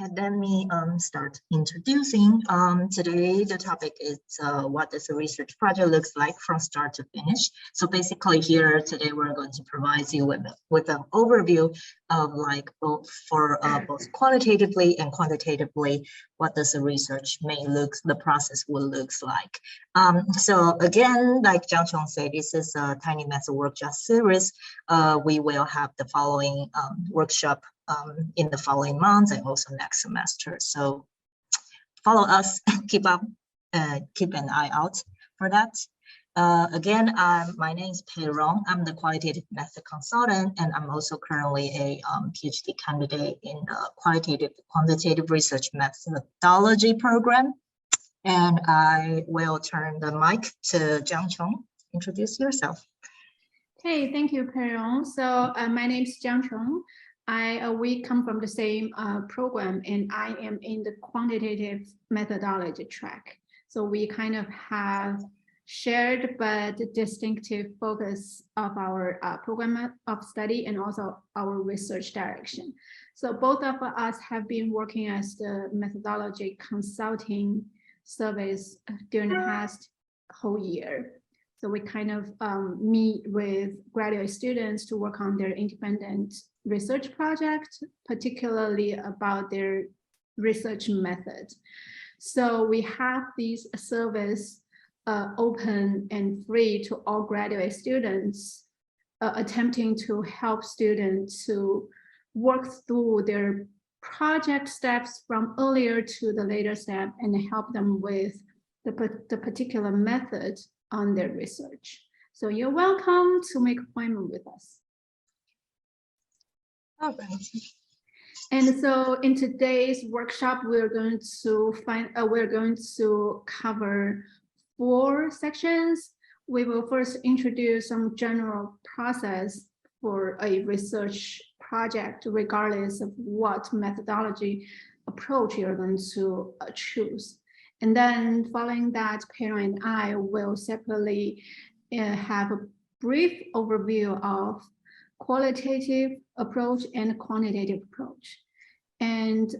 Okay, let me start introducing. Today, the topic is what does a research project looks like from start to finish. So basically here today, we're going to provide you with an overview of both qualitatively and quantitatively, what does a research the process will looks like. So again, like Jiang Chong said, this is a Tiny Method Workshop series. We will have the following workshop in the following months and also next semester. So follow us, keep an eye out for that. Again, my name is Pei Rong. I'm the Qualitative Method Consultant, and I'm also currently a PhD candidate in the Quantitative Research Methodology program. And I will turn the mic to Jiang Chong. Introduce yourself. Hey, thank you, Pei Rong. So my name is Jiang Chong. We come from the same program, and I am in the quantitative methodology track. So we kind of have shared but distinctive focus of our program of study and also our research direction. So both of us have been working as the methodology consulting service during the past whole year. So we kind of meet with graduate students to work on their independent research project, particularly about their research method. So we have this service open and free to all graduate students, attempting to help students to work through their project steps from earlier to the later step and help them with the particular method on their research. So you're welcome to make an appointment with us. All right. And so in today's workshop, we're going to cover 4 sections. We will first introduce some general process for a research project, regardless of what methodology approach you're going to choose. And then following that, Pei Rong and I will separately have a brief overview of qualitative approach and quantitative approach. And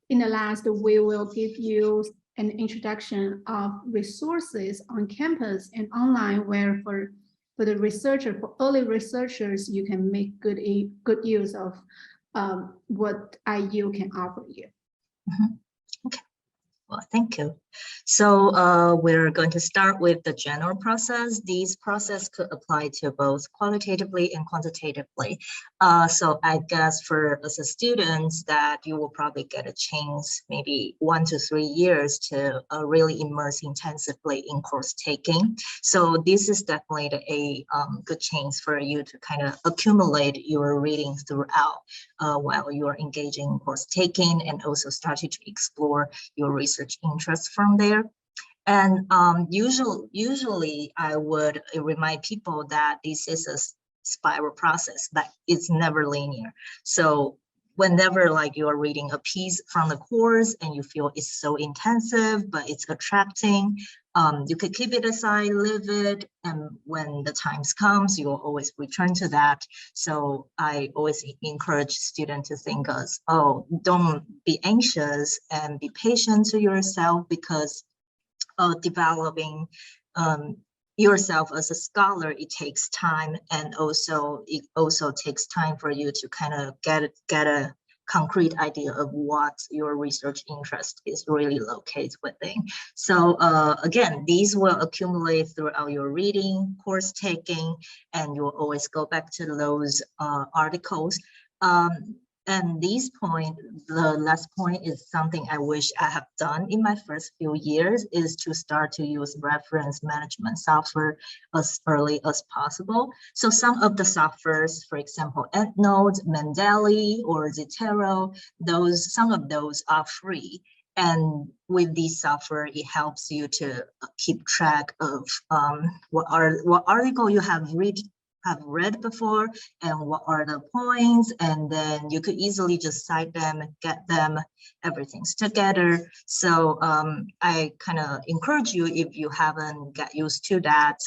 in the last, we will give you an introduction of resources on campus and online, where for the researcher, for early researchers, you can make good use of what IU can offer you. Mm-hmm. Okay. Well, thank you. So we're going to start with the general process. These process could apply to both qualitatively and quantitatively. So I guess as a student that you will probably get a chance, maybe 1 to 3 years to really immerse intensively in course taking. So this is definitely a good chance for you to kind of accumulate your reading throughout while you are engaging in course taking, and also starting to explore your research interests from there. And usually I would remind people that this is a spiral process, that it's never linear. So whenever you are reading a piece from the course and you feel it's so intensive, but it's attracting, you could keep it aside, live it, and when the times comes, you will always return to that. So I always encourage students to think as, don't be anxious and be patient to yourself, because developing yourself as a scholar, it takes time, and it also takes time for you to kind of get a concrete idea of what your research interest is really located within. So again, these will accumulate throughout your reading, course taking, and you'll always go back to those articles. And the last point is something I wish I have done in my first few years, is to start to use reference management software as early as possible. So some of the softwares, for example, EndNote, Mendeley, or Zotero, some of those are free. And with this software, it helps you to keep track of what article you have read have read before and what are the points, and then you could easily just cite them, get them, everything's together. So I kind of encourage you, if you haven't got used to that,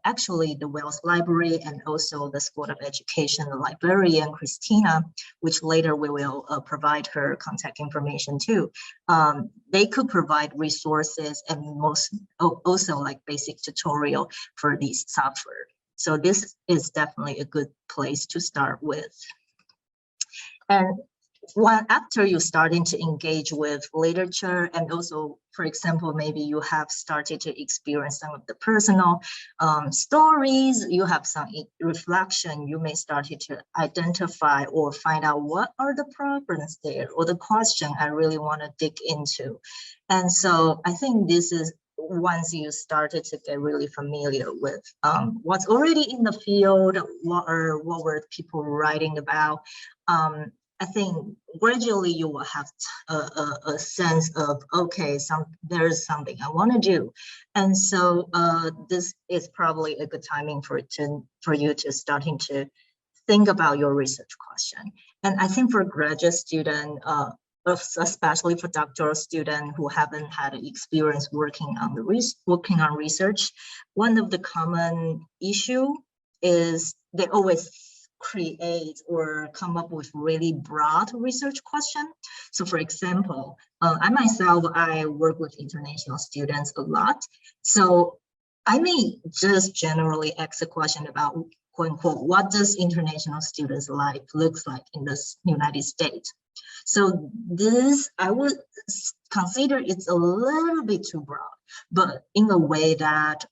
actually the Wells Library and also the School of Education, the librarian, Christina, which later we will provide her contact information too. They could provide resources and also like basic tutorial for these software. So this is definitely a good place to start with. And after you starting to engage with literature, and also, for example, maybe you have started to experience some of the personal stories, you have some reflection, you may start to identify or find out what are the problems there or the question I really want to dig into. And so I think this is once you started to get really familiar with what's already in the field, what were people writing about, I think gradually you will have a sense of, okay, there's something I want to do. And so this is probably a good timing for you to starting to think about your research question. And I think for graduate student, especially for doctoral students who haven't had experience working on research, one of the common issue is they always create or come up with really broad research question. So for example, I work with international students a lot. So I may just generally ask a question about, quote unquote, what does international students' life looks like in the United States? So this, I would consider it's a little bit too broad, but in a way that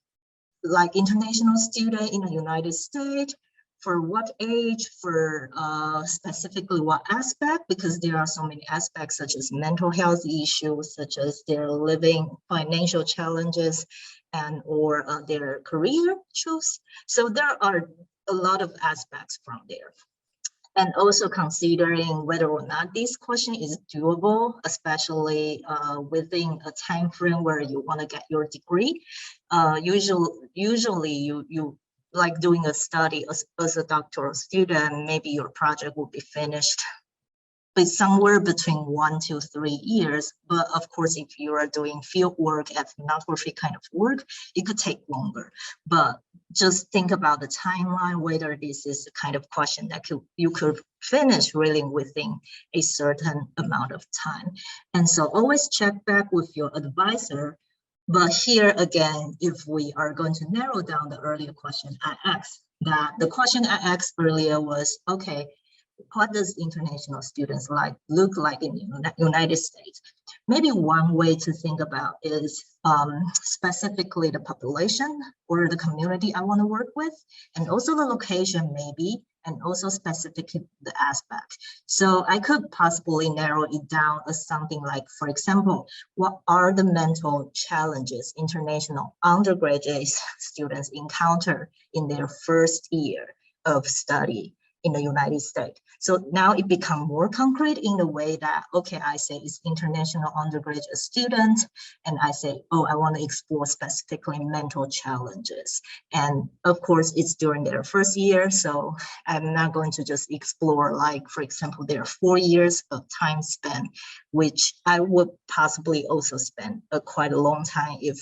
like international student in the United States, for what age, for specifically what aspect, because there are so many aspects such as mental health issues, such as their living financial challenges and or their career choice. So there are a lot of aspects from there. And also considering whether or not this question is doable, especially within a time frame where you want to get your degree. Usually you like doing a study as a doctoral student, maybe your project will be finished but somewhere between 1 to 3 years. But of course, if you are doing field work, ethnography kind of work, it could take longer. But just think about the timeline, whether this is the kind of question that you could finish really within a certain amount of time. And so always check back with your advisor. But here again, if we are going to narrow down the earlier question I asked, the question I asked earlier was, okay, what does international students look like in the United States? Maybe one way to think about is specifically the population or the community I want to work with, and also the location maybe, and also specifically the aspect. So I could possibly narrow it down as something like, for example, what are the mental challenges international undergraduate students encounter in their first year of study in the United States? So now it becomes more concrete in the way that, okay, I say it's international undergraduate student, and I say, oh, I want to explore specifically mental challenges. And of course, it's during their first year, so I'm not going to just explore, like, for example, their 4 years of time spent, which I would possibly also spend quite a long time if,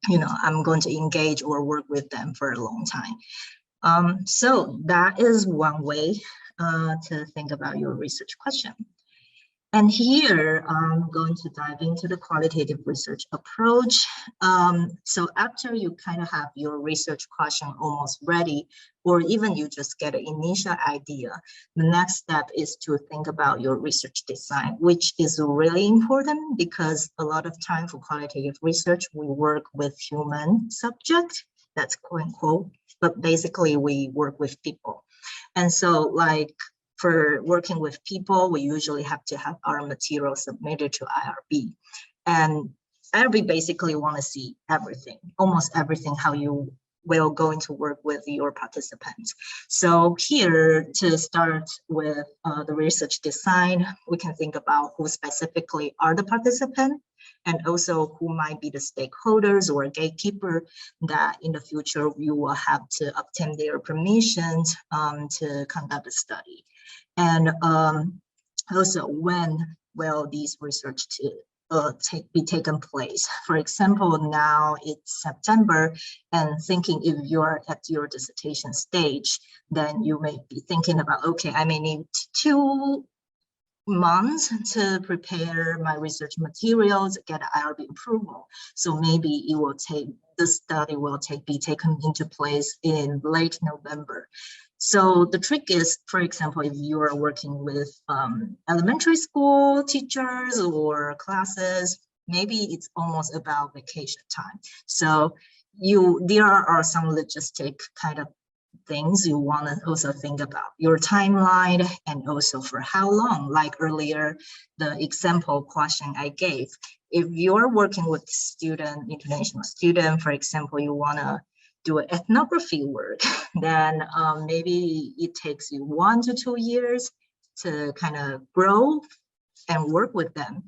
I'm going to engage or work with them for a long time. So that is one way to think about your research question. And here I'm going to dive into the qualitative research approach. So after you kind of have your research question almost ready, or even you just get an initial idea, the next step is to think about your research design, which is really important because a lot of time for qualitative research, we work with human subject, that's quote unquote, but basically we work with people. And so like for working with people, we usually have to have our material submitted to IRB. And IRB basically want to see everything, almost everything, how you will going to work with your participants. So here to start with the research design, we can think about who specifically are the participants. and also who might be the stakeholders or gatekeeper that in the future you will have to obtain their permissions to conduct the study. And also when will these research be taken place. For example, now it's September, and thinking if you're at your dissertation stage, then you may be thinking about, okay, I may need 2 months to prepare my research materials, get IRB approval. So maybe it will take, the study will be taken into place in late November. So the trick is, for example, if you are working with elementary school teachers or classes, maybe it's almost about vacation time. So there are some logistic kind of things you want to also think about, your timeline, and also for how long. Like earlier, the example question I gave, if you're working with international student, for example, you want to do ethnography work, then maybe it takes you 1 to 2 years to kind of grow and work with them.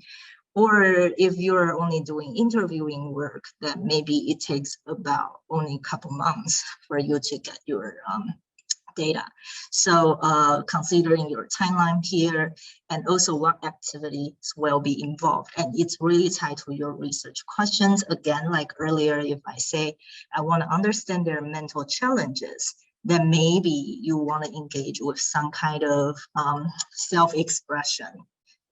Or if you're only doing interviewing work, then maybe it takes about only a couple months for you to get your data. So considering your timeline here, and also what activities will be involved, and it's really tied to your research questions. Again, like earlier, if I say I want to understand their mental challenges, then maybe you want to engage with some kind of self-expression,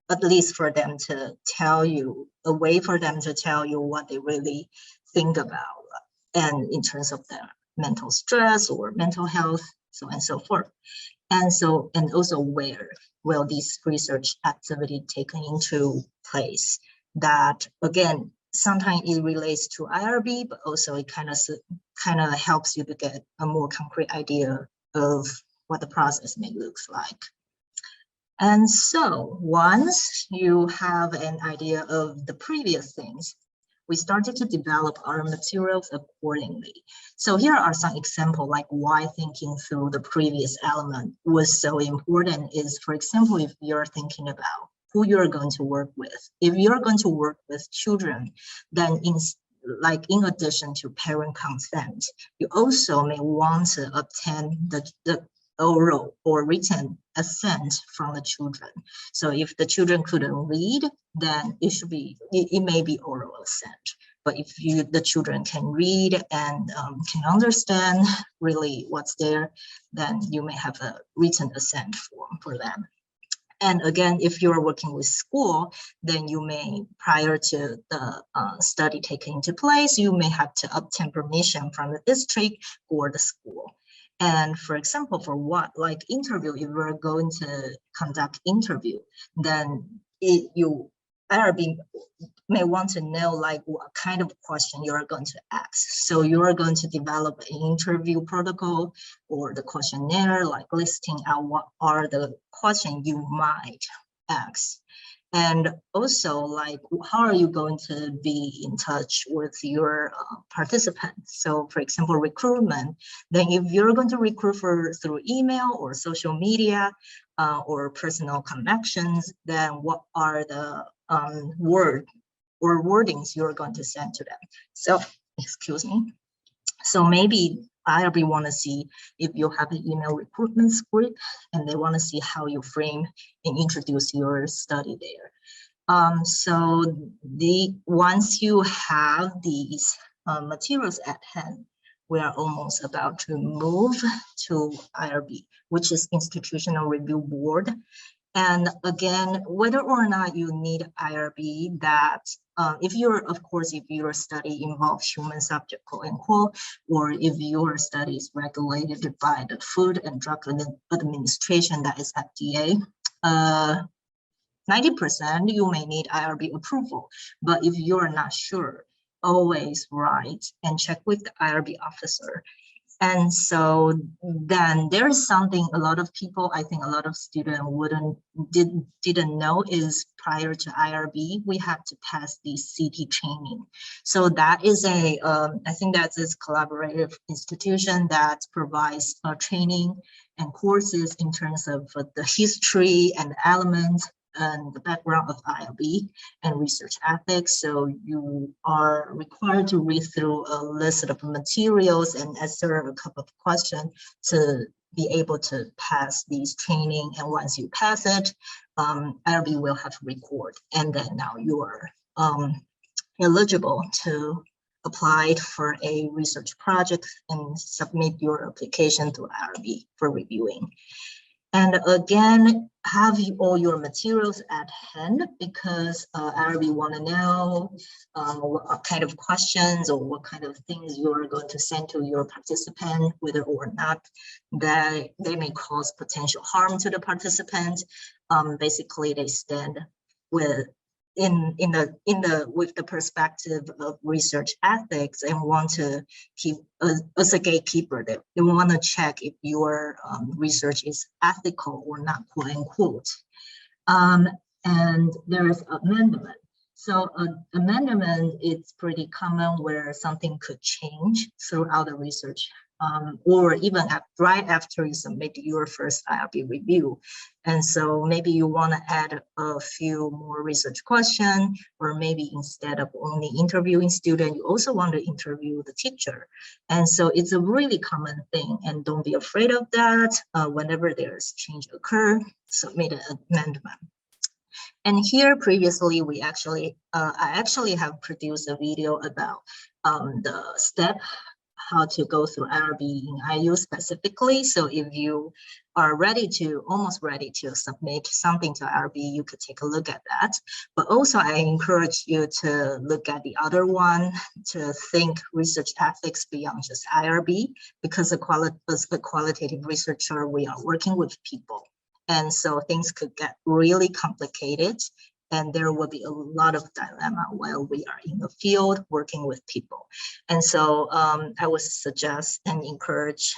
at least for them to tell you, a way for them to tell you what they really think about, and in terms of their mental stress or mental health, so on and so forth. And also where will this research activity taken into place? That again, sometimes it relates to IRB, but also it kind of helps you to get a more concrete idea of what the process may look like. And so once you have an idea of the previous things, we started to develop our materials accordingly. So here are some examples, like why thinking through the previous element was so important is, for example, if you're thinking about who you're going to work with. If you're going to work with children, then in addition to parent consent, you also may want to obtain the oral or written assent from the children. So if the children couldn't read, then it may be oral assent. But if the children can read and can understand really what's there, then you may have a written assent form for them. And again, if you're working with school, then you may, prior to the study taking into place, you may have to obtain permission from the district or the school. And for example, for what, like interview, if you're going to conduct interview, then IRB may want to know like what kind of question you're going to ask. So you're going to develop an interview protocol or the questionnaire, like listing out what are the questions you might ask. And also, like, how are you going to be in touch with your participants? So, for example, recruitment, then if you're going to recruit through email or social media or personal connections, then what are the wordings you're going to send to them? So, excuse me. So maybe IRB want to see if you have an email recruitment script, and they want to see how you frame and introduce your study there. Once you have these materials at hand, we are almost about to move to IRB, which is Institutional Review Board. And again, whether or not you need IRB, that if your study involves human subject, quote unquote, or if your study is regulated by the Food and Drug Administration, that is FDA, 90% you may need IRB approval. But if you're not sure, always write and check with the IRB officer. And so then there's something a lot of people, I think a lot of students didn't know is prior to IRB, we have to pass the CT training. So that is I think that's this collaborative institution that provides training and courses in terms of the history and elements and the background of IRB and research ethics. So you are required to read through a list of materials and answer a couple of questions to be able to pass these training. And once you pass it, IRB will have to record, and then now you are eligible to apply for a research project and submit your application to IRB for reviewing. And again, have all your materials at hand, because IRB want to know what kind of questions or what kind of things you are going to send to your participant, whether or not that they may cause potential harm to the participant. Basically, they stand with with the perspective of research ethics and want to keep as a gatekeeper. They want to check if your research is ethical or not, quote unquote. And there is amendment. So amendment is pretty common where something could change throughout the research, or even right after you submit your first IRB review. And so maybe you want to add a few more research questions, or maybe instead of only interviewing students, you also want to interview the teacher. And so it's a really common thing, and don't be afraid of that. Whenever there's change occur, submit an amendment. And here previously, I actually have produced a video about the step how to go through IRB in IU specifically. So if you are almost ready to submit something to IRB, you could take a look at that. But also I encourage you to look at the other one, to think research ethics beyond just IRB, because as a qualitative researcher, we are working with people. And so things could get really complicated, and there will be a lot of dilemma while we are in the field working with people. And so I would suggest and encourage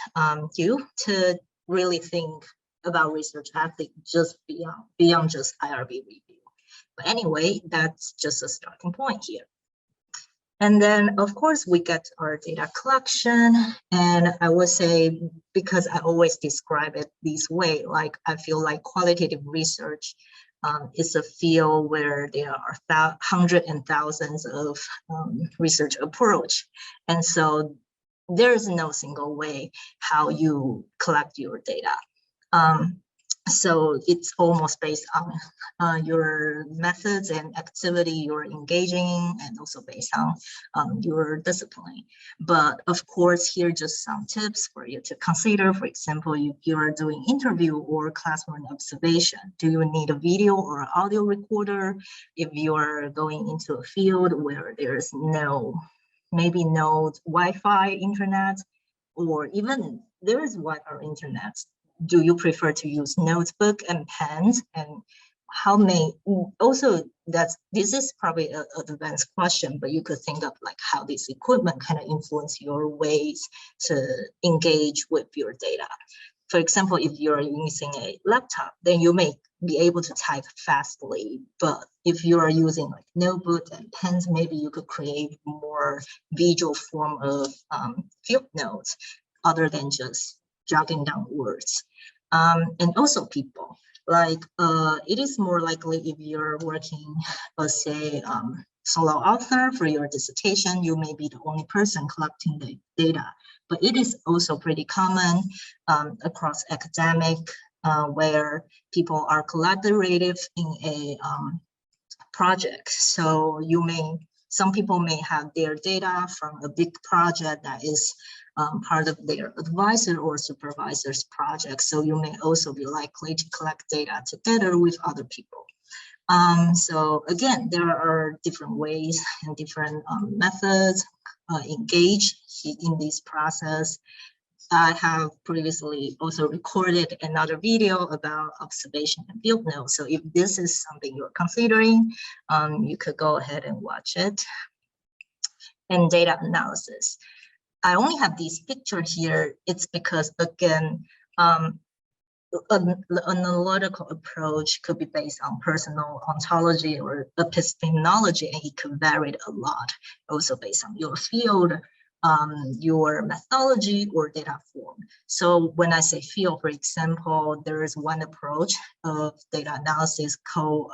you to really think about research ethics just beyond just IRB review. But anyway, that's just a starting point here. And then, of course, we get our data collection. And I would say, because I always describe it this way, like I feel like qualitative research is a field where there are hundreds and thousands of research approach. And so there is no single way how you collect your data. So it's almost based on your methods and activity you're engaging, and also based on your discipline. But of course, here are just some tips for you to consider. For example, if you're doing interview or classroom observation, do you need a video or audio recorder? If you're going into a field where there's maybe no Wi-Fi internet, or even there is Wi-Fi internet, do you prefer to use notebook and pens? And this is probably an advanced question, but you could think of like how this equipment kind of influence your ways to engage with your data. For example, if you're using a laptop, then you may be able to type fastly. But if you are using like notebook and pens, maybe you could create more visual form of field notes other than just jotting down words. And also people, like it is more likely if you're working, let's say, solo author for your dissertation, you may be the only person collecting the data. But it is also pretty common across academic, where people are collaborative in a project. So some people may have their data from a big project that is part of their advisor or supervisor's project. So you may also be likely to collect data together with other people. So again, there are different ways and different methods engage in this process. I have previously also recorded another video about observation and field notes. So if this is something you're considering, you could go ahead and watch it. And data analysis. I only have this picture here. It's because, again, an analytical approach could be based on personal ontology or epistemology, and it could vary a lot, also based on your field your methodology or data form. So when I say field, for example, there is one approach of data analysis called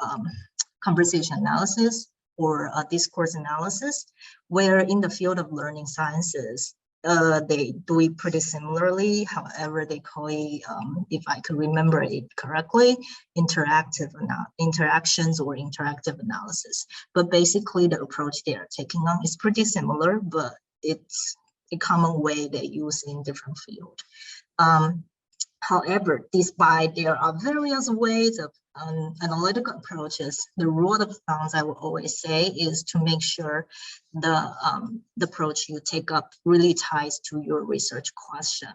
conversation analysis or discourse analysis, where in the field of learning sciences, they do it pretty similarly. However, they call it, if I could remember it correctly, interactions or interactive analysis. But basically, the approach they are taking on is pretty similar, but it's a common way they use in different fields. However, despite there are various ways of analytical approaches, the rule of thumb I will always say is to make sure the approach you take up really ties to your research question.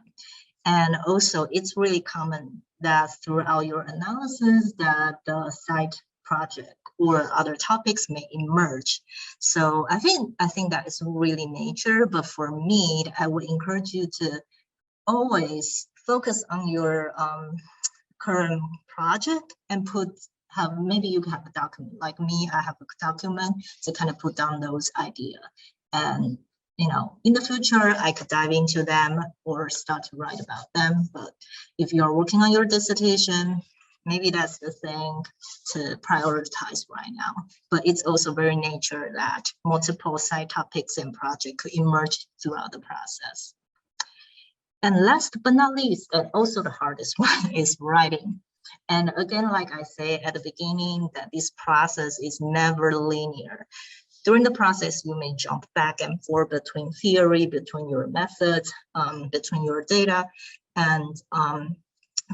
And also, it's really common that throughout your analysis that the side project or other topics may emerge. So I think that is really nature, but for me, I would encourage you to always focus on your current project and maybe you have a document. Like me, I have a document to kind of put down those ideas. And in the future, I could dive into them or start to write about them. But if you're working on your dissertation, maybe that's the thing to prioritize right now. But it's also very nature that multiple side topics and projects could emerge throughout the process. And last but not least, also the hardest one is writing. And again, like I say at the beginning, that this process is never linear. During the process, you may jump back and forth between theory, between your methods, between your data. And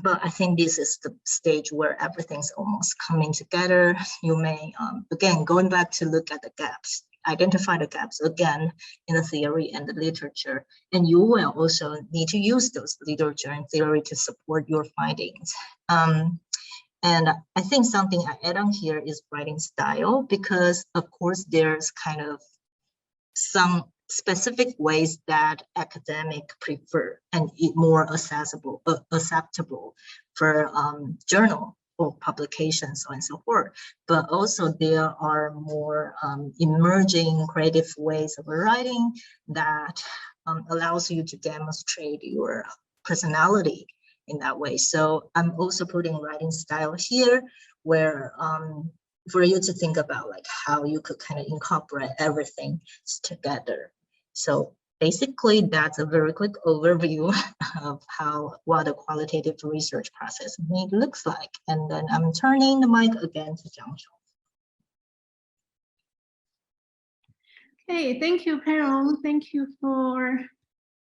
but I think this is the stage where everything's almost coming together. You may, again, going back to look at the gaps, identify the gaps again in the theory and the literature. And you will also need to use those literature and theory to support your findings. And I think something I add on here is writing style, because of course there's kind of some specific ways that academic prefer and more acceptable for journal or publications, so on and so forth. But also there are more emerging creative ways of writing that allows you to demonstrate your personality in that way. So I'm also putting writing style here, where for you to think about like how you could kind of incorporate everything together. So basically, that's a very quick overview of what a qualitative research process looks like. And then I'm turning the mic again to Jiang. Okay, thank you, Perron. Thank you for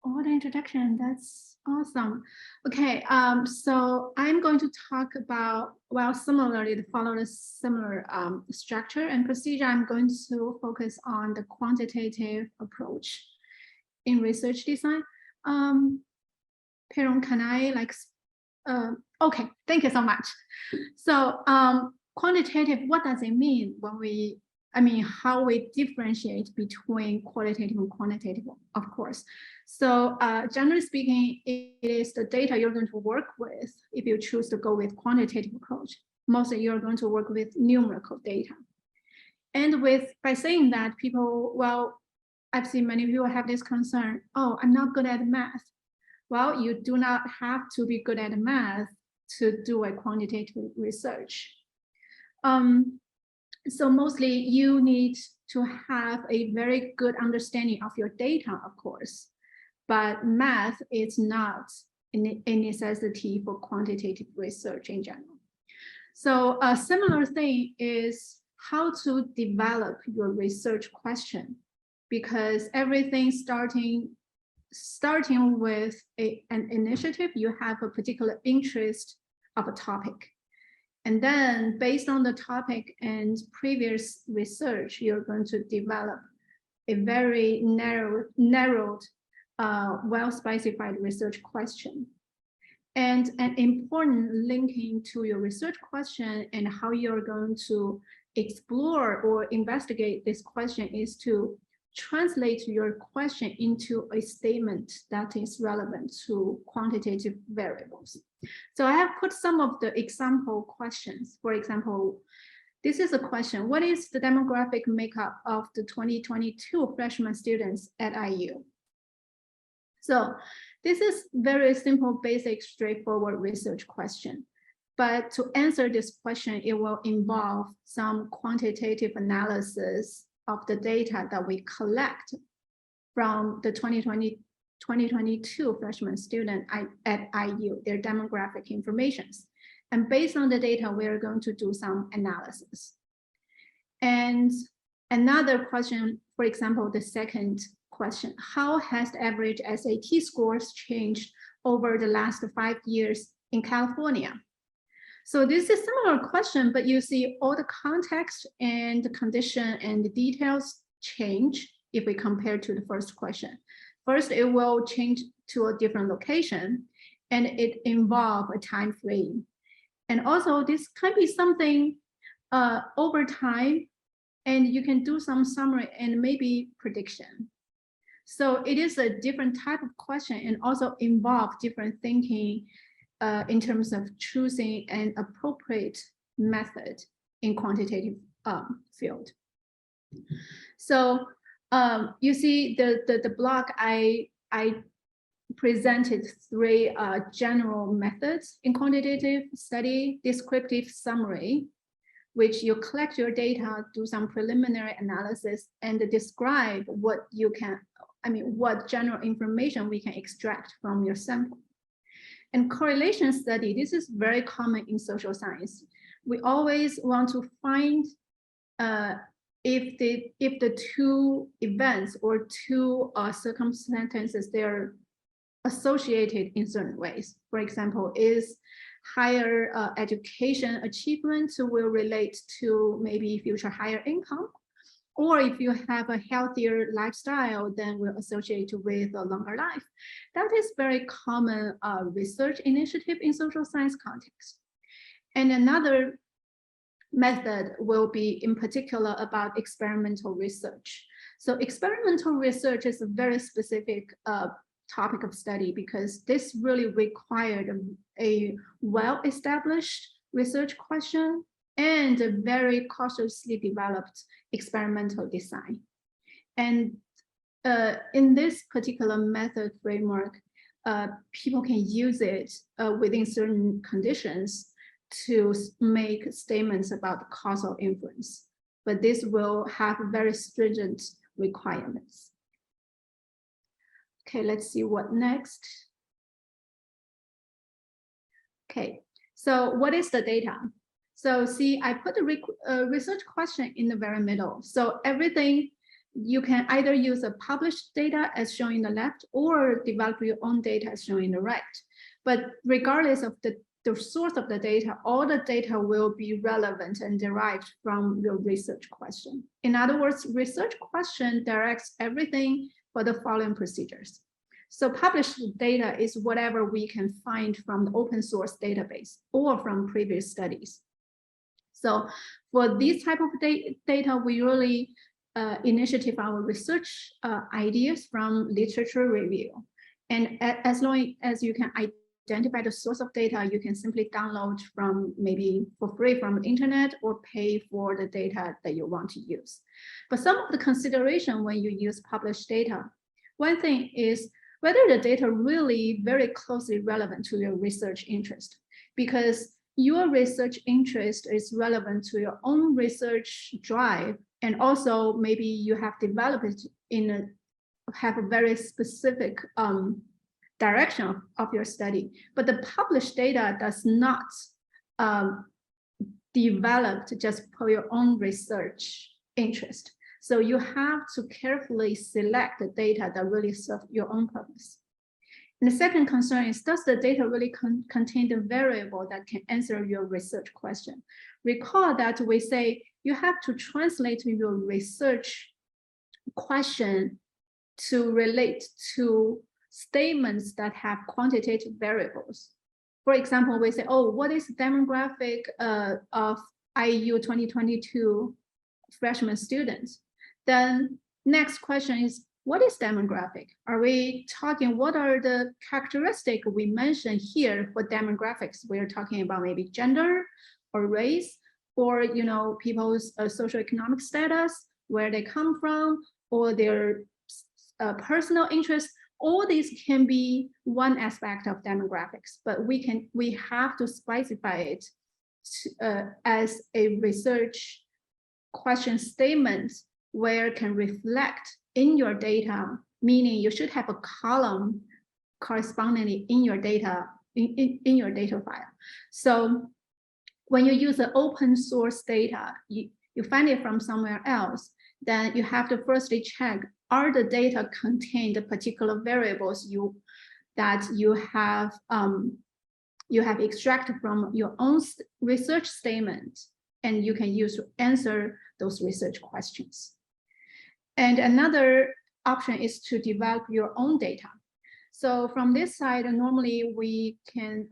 all the introduction. That's awesome. Okay, so I'm going to talk about, well, similarly, to follow a similar structure and procedure, I'm going to focus on the quantitative approach in research design. Perron, can I okay, thank you so much. So quantitative, what does it mean when how we differentiate between qualitative and quantitative, of course. So generally speaking, it is the data you're going to work with if you choose to go with quantitative approach. Mostly you're going to work with numerical data. And by saying that, people, well, I've seen many people have this concern, oh, I'm not good at math. Well, you do not have to be good at math to do a quantitative research. So mostly you need to have a very good understanding of your data, of course, but math is not a necessity for quantitative research in general. So a similar thing is how to develop your research question, because everything starting with an initiative, you have a particular interest of a topic. And then based on the topic and previous research, you're going to develop a very narrowed, well-specified research question. And an important linking to your research question and how you're going to explore or investigate this question is to translate your question into a statement that is relevant to quantitative variables. So I have put some of the example questions. For example, this is a question: what is the demographic makeup of the 2022 freshman students at IU? So this is very simple, basic, straightforward research question. But to answer this question, it will involve some quantitative analysis of the data that we collect from the 2022 freshman student at IU, their demographic informations. And based on the data, we are going to do some analysis. And another question, for example, the second question, how has the average SAT scores changed over the last 5 years in California? So this is a similar question, but you see all the context and the condition and the details change if we compare to the first question. First, it will change to a different location, and it involves a time frame. And also, this can be something over time, and you can do some summary and maybe prediction. So it is a different type of question and also involve different thinking in terms of choosing an appropriate method in quantitative field. So you see the block I presented 3 general methods in quantitative study: descriptive summary, which you collect your data, do some preliminary analysis, and describe what you can, what general information we can extract from your sample. And correlation study, this is very common in social science. We always want to find if the 2 events or 2 circumstances, they're associated in certain ways. For example, is higher education achievement will relate to maybe future higher income, or if you have a healthier lifestyle, then will associate with a longer life. That is very common research initiative in social science context. And another method will be in particular about experimental research. So experimental research is a very specific topic of study because this really required a well-established research question and a very cautiously developed experimental design. And in this particular method framework, people can use it within certain conditions to make statements about causal inference, but this will have very stringent requirements. Okay, let's see what next. Okay, so what is the data? So see, I put the research question in the very middle. So everything, you can either use a published data as shown in the left or develop your own data as shown in the right. But regardless of the source of the data, all the data will be relevant and derived from your research question. In other words, research question directs everything for the following procedures. So published data is whatever we can find from the open source database or from previous studies. So for this type of data, we really initiate our research ideas from literature review. And as long as you can identify the source of data, you can simply download from maybe for free from the internet or pay for the data that you want to use. But some of the consideration when you use published data, one thing is whether the data really very closely relevant to your research interest, because your research interest is relevant to your own research drive, and also maybe you have developed it have a very specific direction of your study, but the published data does not develop just for your own research interest. So you have to carefully select the data that really serve your own purpose. And the second concern is, does the data really contain the variable that can answer your research question? Recall that we say you have to translate your research question to relate to statements that have quantitative variables. For example, we say, oh, what is the demographic of IU 2022 freshman students? Then next question is, what is demographic? Are we talking, what are the characteristics we mentioned here for demographics? We're talking about maybe gender or race, or people's socioeconomic status, where they come from, or their personal interest. all these can be one aspect of demographics, but we have to specify it as a research question statement where it can reflect in your data, meaning you should have a column correspondingly in your data, in your data file. So when you use the open source data, you find it from somewhere else, then you have to firstly check, are the data contain the particular variables that you have extracted from your own research statement, and you can use to answer those research questions. And another option is to develop your own data. So from this side, normally we can,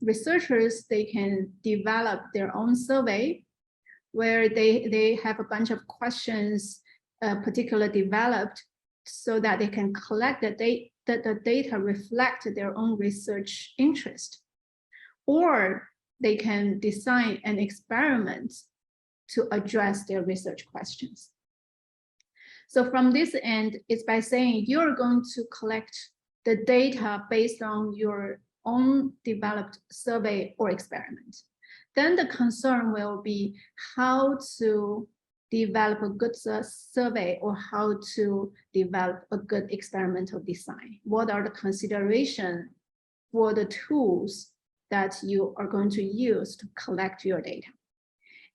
researchers, they can develop their own survey where they have a bunch of questions particularly developed so that they can collect the data reflect their own research interest. Or they can design an experiment to address their research questions. So from this end, it's by saying you're going to collect the data based on your own developed survey or experiment. Then the concern will be how to develop a good survey or how to develop a good experimental design. What are the considerations for the tools that you are going to use to collect your data?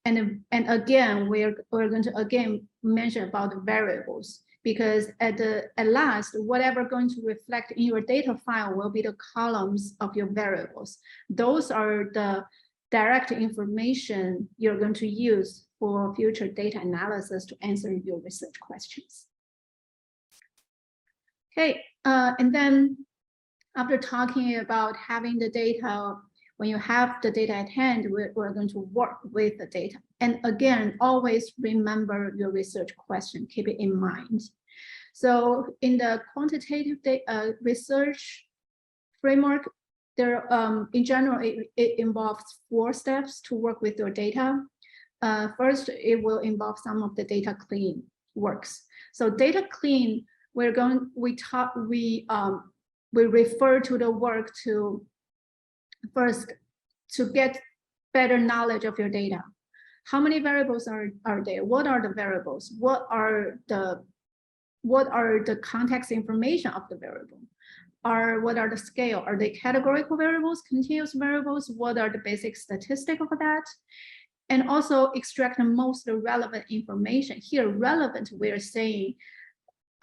And again, we're going to again mention about the variables, because at last, whatever going to reflect in your data file will be the columns of your variables. Those are the direct information you're going to use for future data analysis to answer your research questions. Okay, and then after talking about having the data, when you have the data at hand, we're going to work with the data. And again, always remember your research question, keep it in mind. So in the quantitative research framework, there, in general, it involves 4 steps to work with your data. First, it will involve some of the data clean works. So data clean, we refer to the work to first to get better knowledge of your data. How many variables are there? What are the variables? What are the context information of the variable? What are the scale? Are they categorical variables, continuous variables? What are the basic statistics of that? And also extract the most relevant information. Here, relevant, we're saying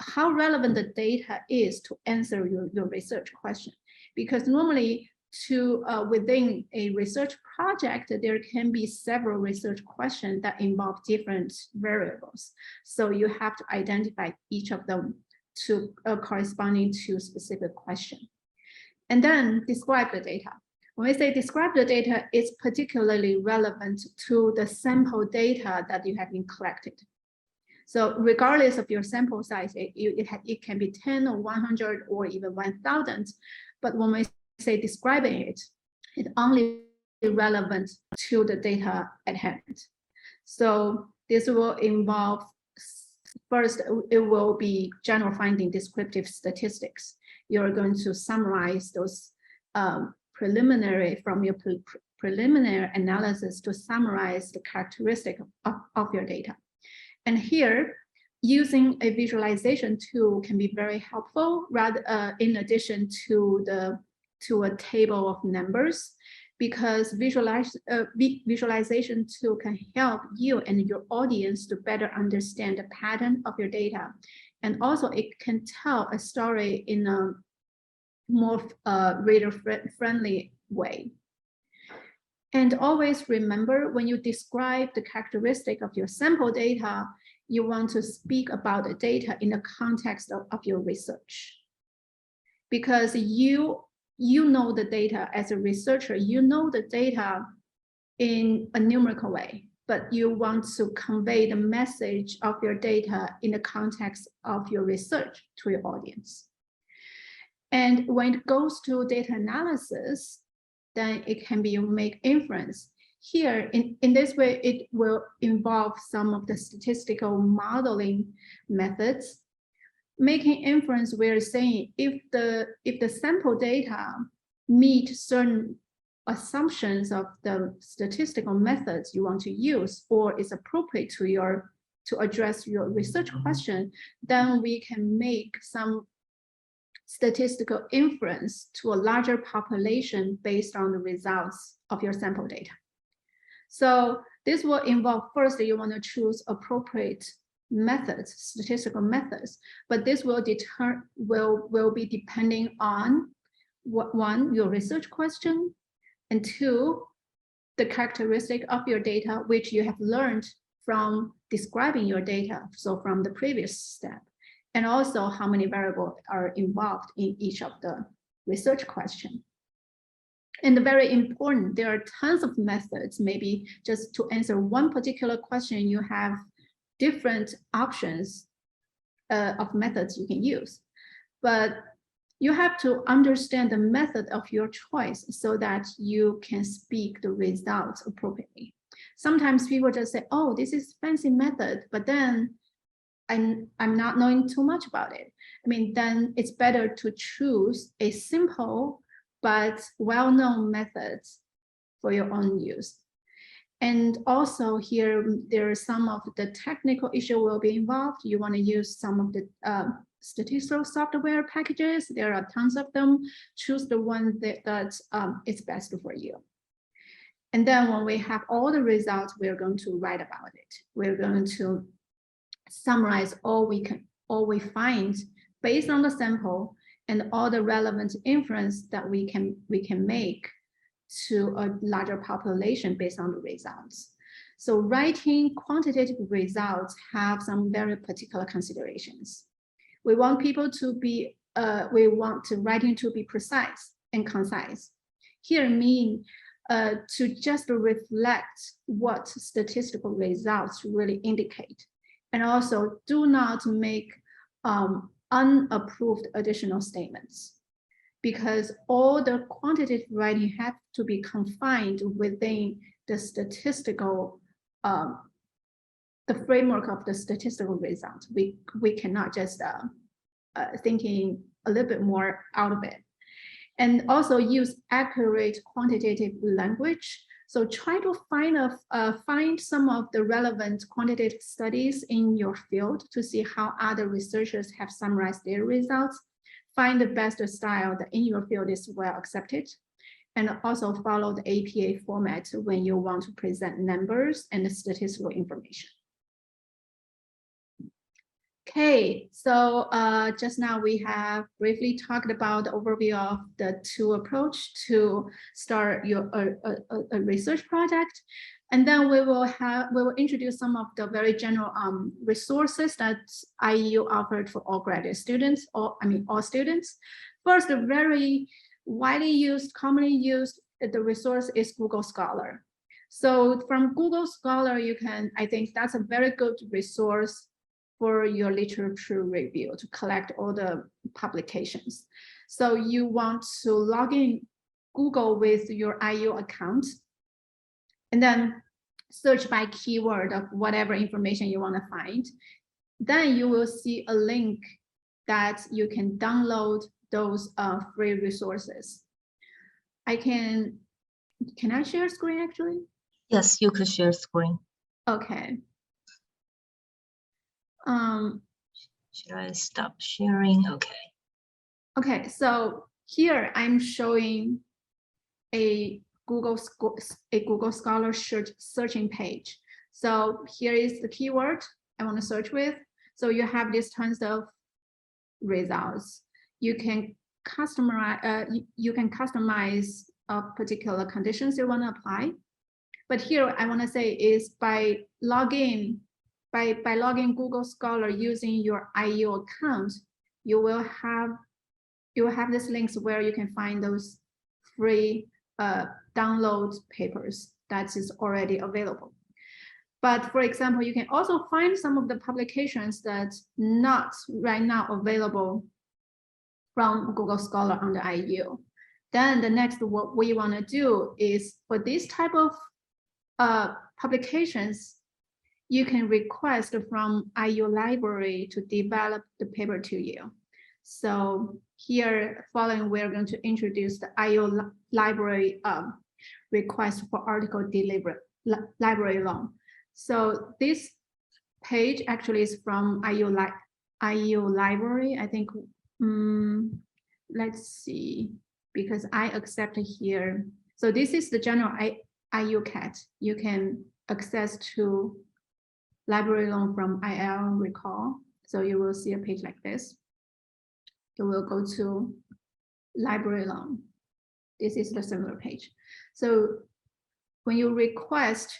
how relevant the data is to answer your research question. Because normally within a research project, there can be several research questions that involve different variables. So you have to identify each of them to corresponding to specific question. And then describe the data. When we say describe the data, it's particularly relevant to the sample data that you have been collected. So regardless of your sample size, it can be 10 or 100 or even 1,000. But when we say describing it, it's only relevant to the data at hand. So this will involve, first, it will be general finding descriptive statistics. You're going to summarize those preliminary from your preliminary analysis to summarize the characteristic of your data. And here, using a visualization tool can be very helpful, rather in addition to a table of numbers, because visualization tool can help you and your audience to better understand the pattern of your data. And also it can tell a story in a more reader-friendly way. And always remember, when you describe the characteristic of your sample data, you want to speak about the data in the context of your research. Because you know the data as a researcher, you know the data in a numerical way, but you want to convey the message of your data in the context of your research to your audience. And when it goes to data analysis, then it can be make inference. Here, in this way, it will involve some of the statistical modeling methods. making inference, we're saying if the sample data meet certain assumptions of the statistical methods you want to use, or is appropriate to address your research question, then we can make some statistical inference to a larger population based on the results of your sample data. So this will involve, first, you want to choose appropriate methods, statistical methods, but this will be depending on one, your research question, and two, the characteristic of your data, which you have learned from describing your data, so from the previous step, and also how many variables are involved in each of the research question. And very important, there are tons of methods. Maybe just to answer one particular question, you have different options of methods you can use. But you have to understand the method of your choice so that you can speak the results appropriately. Sometimes people just say, oh, this is fancy method, but then I'm not knowing too much about it. I mean, then it's better to choose a simple but well-known methods for your own use. And also here, there are some of the technical issue will be involved. You want to use some of the statistical software packages. There are tons of them. Choose the one that is best for you. And then when we have all the results, we're going to write about it. We're going to summarize all we find based on the sample and all the relevant inference that we can make to a larger population based on the results. So writing quantitative results have some very particular considerations. We want people to be, writing to be precise and concise. Here mean to just reflect what statistical results really indicate. And also do not make unapproved additional statements, because all the quantitative writing have to be confined within the statistical, the framework of the statistical results. We cannot just thinking a little bit more out of it. And also use accurate quantitative language. So try to find some of the relevant quantitative studies in your field to see how other researchers have summarized their results. Find the best style that in your field is well accepted. And also follow the APA format when you want to present numbers and statistical information. Okay, so just now we have briefly talked about the overview of the two approach to start your a research project, and then we will introduce some of the very general resources that IEU offered for all graduate students, all students. First, a very widely used, commonly used, the resource is Google Scholar. So from Google Scholar, you can, I think that's a very good resource for your literature review to collect all the publications. So you want to log in Google with your IEU account and then search by keyword of whatever information you want to find. Then you will see a link that you can download those free resources. Can I share screen actually? Yes, you could share screen. Okay. Should I stop sharing? Okay. Okay, so here I'm showing a Google Scholar searching page. So here is the keyword I want to search with. So you have these tons of results. You can customize particular conditions you want to apply. But here I want to say is by logging Google Scholar using your IEU account, you will have these links where you can find those free download papers that is already available. But for example, you can also find some of the publications that's not right now available from Google Scholar on the IEU. Then the next, what we want to do is for this type of publications, you can request from IU library to develop the paper to you. So here, following, we're going to introduce the IU library request for article delivery library loan. So this page actually is from IU library. I think, let's see, because I accept here. So this is the general IU CAT. You can access to library loan from IL recall. So you will see a page like this. You will go to library loan. This is the similar page. So when you request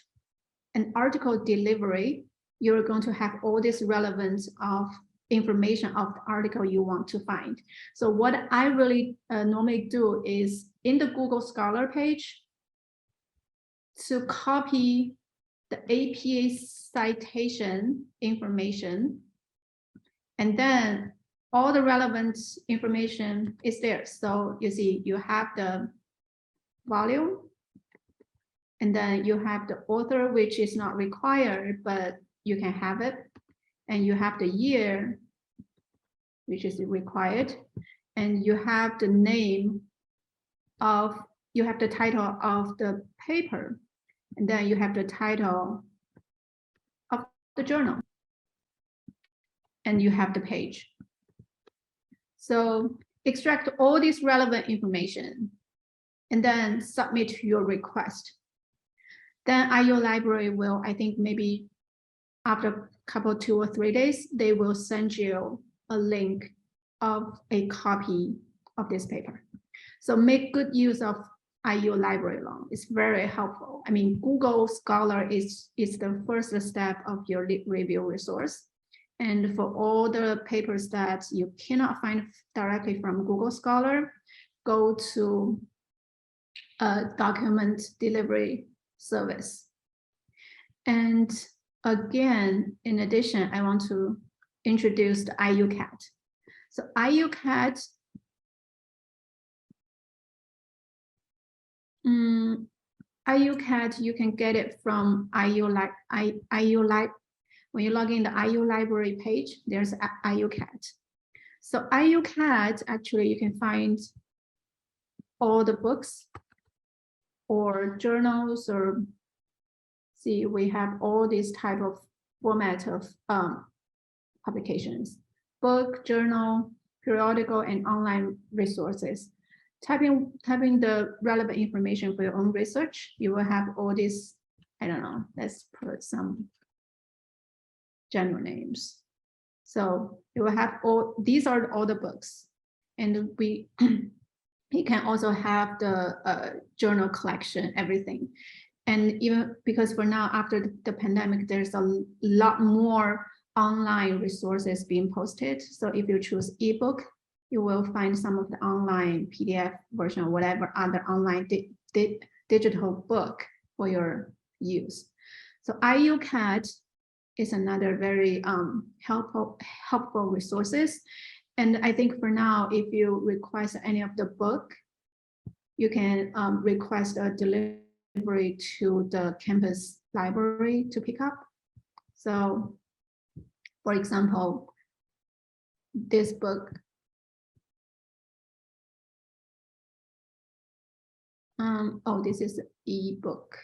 an article delivery, you're going to have all this relevance of information of the article you want to find. So what I really normally do is in the Google Scholar page to copy the APA citation information, and then all the relevant information is there. So you see, you have the volume, and then you have the author, which is not required, but you can have it. And you have the year, which is required. And you have the name of, you have the title of the paper. And then you have the title of the journal. And you have the page. So extract all this relevant information and then submit your request. Then IU library will, I think maybe after a couple, 2 or 3 days, they will send you a link of a copy of this paper. So make good use of IU library loan. It's very helpful. I mean, Google Scholar is the first step of your review resource. And for all the papers that you cannot find directly from Google Scholar, go to a document delivery service. And again, in addition, I want to introduce the IU CAT. So IU CAT, IU CAT, you can get it from when you log in the IU library page, there's IU CAT. So IU CAT, actually, you can find all the books or journals, or see, we have all these type of format of publications: book, journal, periodical, and online resources. Typing the relevant information for your own research, you will have all these. I don't know, let's put some general names. So you will have all, these are all the books. And you can also have the journal collection, everything. And even because for now, after the pandemic, there's a lot more online resources being posted. So if you choose ebook, you will find some of the online PDF version, whatever other online digital book for your use. So IU CAT is another very helpful resources. And I think for now, if you request any of the book, you can request a delivery to the campus library to pick up. So for example, this book, oh, this is an ebook.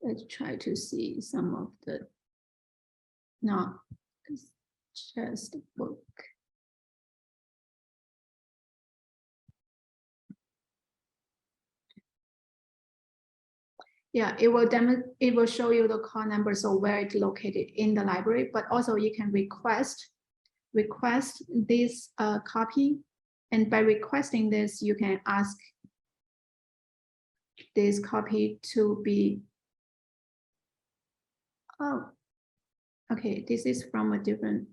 Let's try to see some of the, no, it's just a book. Yeah, it will show you the call number, so where it's located in the library, but also you can request this copy. And by requesting this, you can ask this copy to be, oh, okay, this is from a different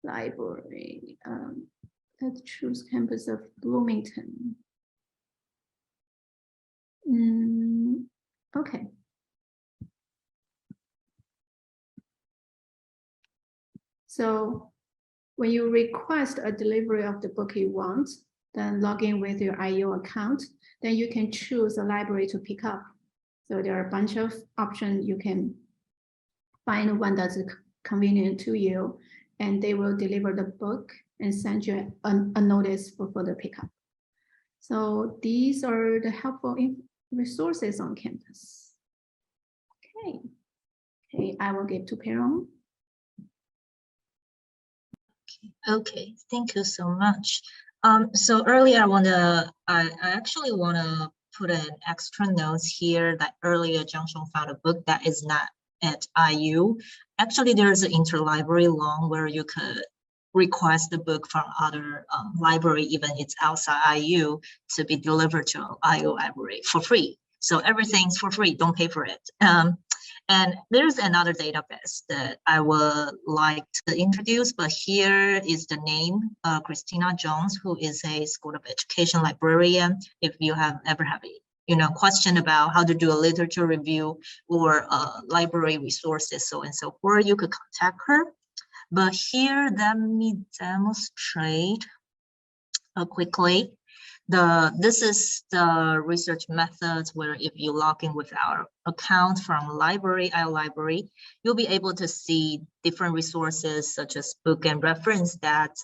library. Let's choose campus of Bloomington. Okay. So when you request a delivery of the book you want, then log in with your IU account, then you can choose a library to pick up. So there are a bunch of options. You can find one that's convenient to you, and they will deliver the book and send you a notice for further pickup. So these are the helpful resources on campus. Okay, I will give to Perron. Okay, thank you so much. So earlier I actually wanna put an extra notes here that earlier Jiangsheng found a book that is not at IU. Actually, there's an interlibrary loan where you could request the book from other library, even it's outside IU, to be delivered to IU library for free. So everything's for free, don't pay for it. And there's another database that I would like to introduce, but here is the name, Christina Jones, who is a School of Education librarian. If you have ever had a question about how to do a literature review or library resources, so and so forth, you could contact her. But here, let me demonstrate quickly. This is the research methods where if you log in with our account from library, our library, you'll be able to see different resources such as book and reference that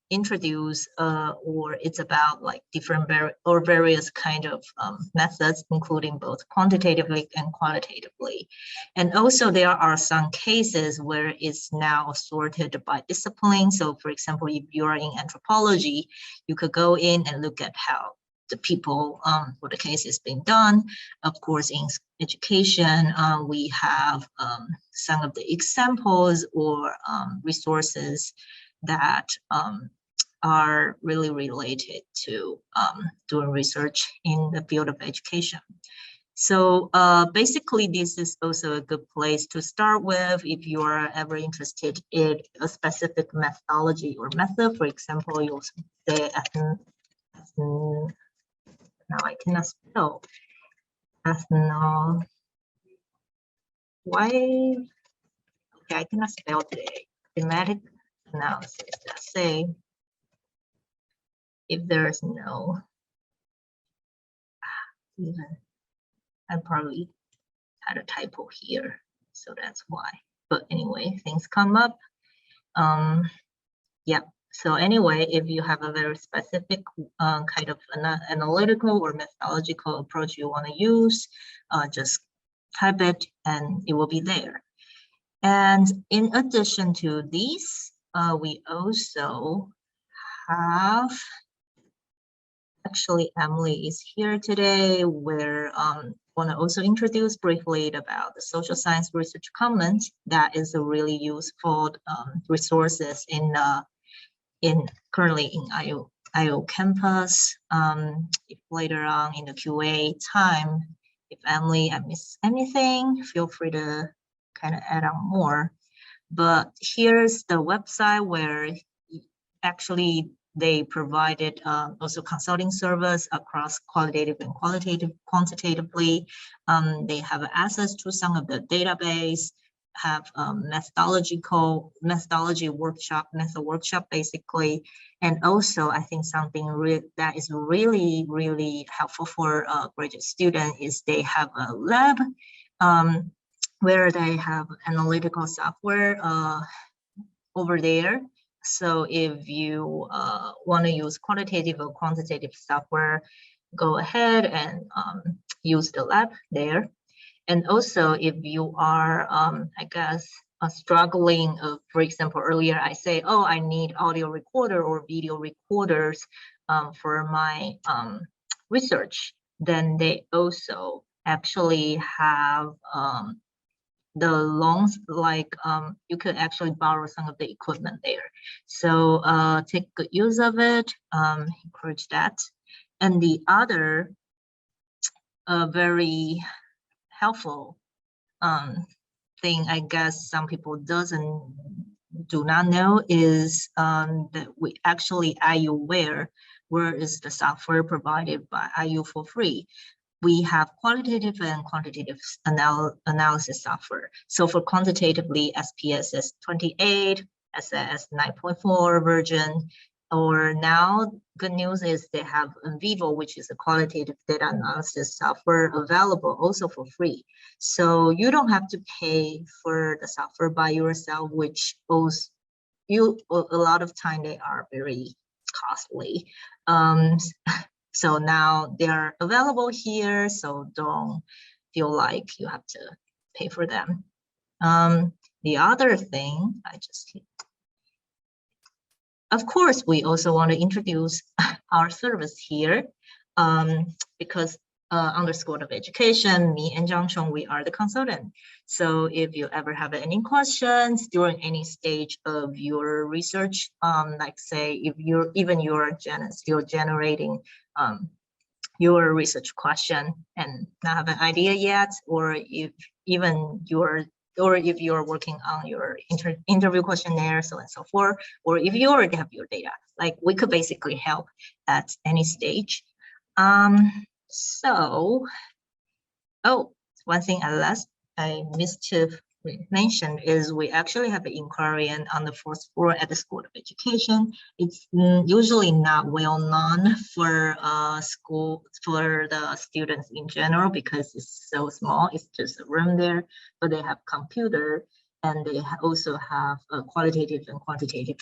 introduce or it's about like different various kind of methods, including both quantitatively and qualitatively. And also there are some cases where it's now sorted by discipline. So for example, if you're in anthropology, you could go in and look at how the people or the case is being done. Of course, in education, we have some of the examples or resources that are really related to doing research in the field of education. So basically, this is also a good place to start with if you are ever interested in a specific methodology or method. For example, you'll say, now I cannot spell, okay, I cannot spell today. Thematic analysis, let's say, if there is no, even I probably had a typo here, so that's why. But anyway, things come up. Yeah. So anyway, if you have a very specific kind of analytical or methodological approach you want to use, just type it and it will be there. And in addition to these, we also have, actually Emily is here today, where want to also introduce briefly about the social science research commons. That is a really useful resources in currently in IO campus. If later on in the QA time, if Emily, I miss anything, feel free to kind of add on more. But here's the website where actually they provided also consulting service across qualitative and quantitatively. They have access to some of the database, have methodology workshop basically. And also I think something that is really, really helpful for graduate students is they have a lab where they have analytical software over there. So if you want to use qualitative or quantitative software, go ahead and use the lab there. And also if you are, I guess, struggling, for example, earlier I say, oh, I need audio recorder or video recorders for my research, then they also actually have the loans, like you could actually borrow some of the equipment there. So take good use of it, encourage that. And the other very helpful thing, I guess some people do not know is that we actually IUware, where is the software provided by IU for free. We have qualitative and quantitative analysis software. So for quantitatively, SPSS 28, SAS 9.4 version, Or now, good news is they have Vivo, which is a qualitative data analysis software available also for free. So you don't have to pay for the software by yourself, which owes you a lot of time. They are very costly. So now they are available here, so don't feel like you have to pay for them. The other thing, of course, we also want to introduce our service here, because under School of Education, me and Zhang Chong, we are the consultant. So if you ever have any questions during any stage of your research, like say if you're still generating your research question and not have an idea yet, or if you're working on your interview questionnaire, so and so forth, or if you already have your data, like we could basically help at any stage. So, one thing I missed to mention is we actually have an inquiry on the fourth floor at the School of Education. It's usually not well known for the students in general because it's so small. It's just a room there, but they have computer and they also have a qualitative and quantitative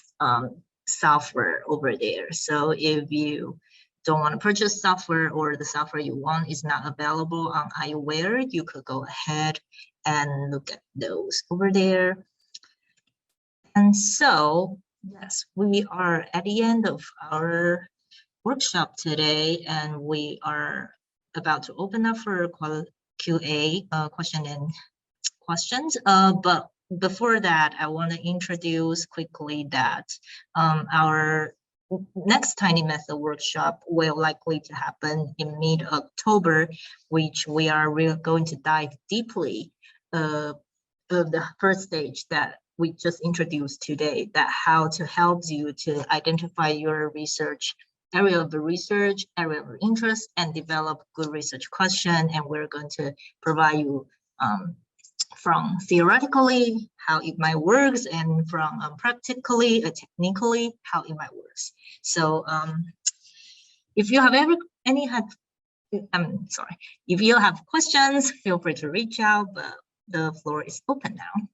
software over there. So if you don't want to purchase software or the software you want is not available on iWare, you could go ahead and look at those over there. And so, yes, we are at the end of our workshop today, and we are about to open up for QA, questions. But before that, I want to introduce quickly that our next Tiny Method workshop will likely to happen in mid-October, which we are going to dive deeply of the first stage that we just introduced today, that how to help you to identify your area of research, area of interest, and develop good research question. And we're going to provide you from theoretically how it might work, and from practically, technically how it might work. So if you have if you have questions, feel free to reach out, but the floor is open now.